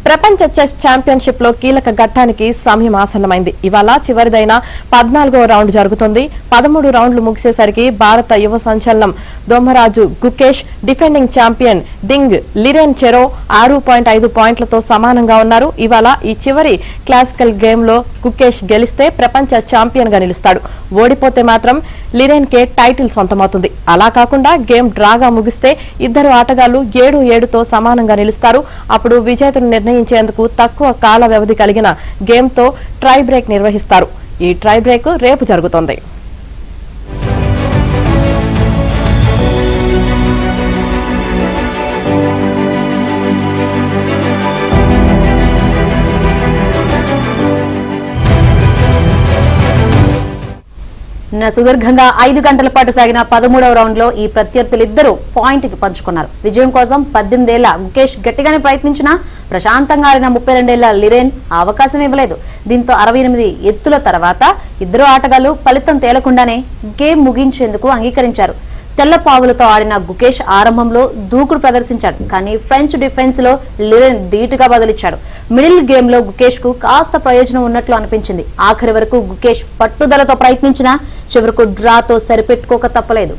ప్రపంచ chess championship లో కీలక ఘట్టానికి సమయం ఆసన్నమైంది. ఇవాళ చివరిదైన 14వ రౌండ్ జరుగుతుంది. 13 రౌండ్లు ముగిసేసరికి భారత యువ సంచలనం దొమ్మరాజు గుకేష్, డిఫెండింగ్ ఛాంపియన్ డింగ్ లిరెన్ చెరో 6.5 పాయింట్లతో సమానంగా ఉన్నారు. ఇవాళ ఈ చివరి క్లాసికల్ గేమ్ లో గుకేష్ గెలిస్తే ప్రపంచ ఛాంపియన్ గా నిలుస్తాడు. ఓడిపోతే మాత్రం లిరెన్ కే టైటిల్ సొంతమవుతుంది. అలా కాకుండా గేమ్ డ్రాగా ముగిస్తే ఇద్దరు ఆటగాళ్లు 7-7తో సమానంగా నిలుస్తారు. అప్పుడు విజేతను నిర్ణయించేందుకు తక్కువ కాల వ్యవధి కలిగిన గేమ్ తో ట్రై బ్రేక్ నిర్వహిస్తారు. ఈ ట్రై బ్రేక్ రేపు జరుగుతోంది. సుదీర్ఘంగా 5 గంటల పాటు సాగిన 13వ రౌండ్ లో ఈ ప్రత్యర్థులిద్దరూ పాయింట్ కి పంచుకున్నారు. విజయం కోసం 18 ఏళ్ల గుకేష్ గట్టిగానే ప్రయత్నించినా ప్రశాంతంగా ఆడిన 32 ఏళ్ల లిరెన్ అవకాశం ఇవ్వలేదు. దీంతో 68 ఎత్తుల తర్వాత ఇద్దరు ఆటగాళ్లు ఫలితం తేలకుండానే గేమ్ ముగించేందుకు అంగీకరించారు. తెల్ల పావులతో ఆడిన గుకేష్ ఆరంభంలో దూకుడు ప్రదర్శించాడు. కానీ ఫ్రెంచ్ డిఫెన్స్ లో లిరెన్ ధీటుగా బదులిచ్చాడు. మిడిల్ గేమ్ లో గుకేష్ కు కాస్త ప్రయోజనం ఉన్నట్లు అనిపించింది. ఆఖరి వరకు గుకేష్ పట్టుదలతో ప్రయత్నించినా చివరకు డ్రాతో సరిపెట్టుకోక తప్పలేదు.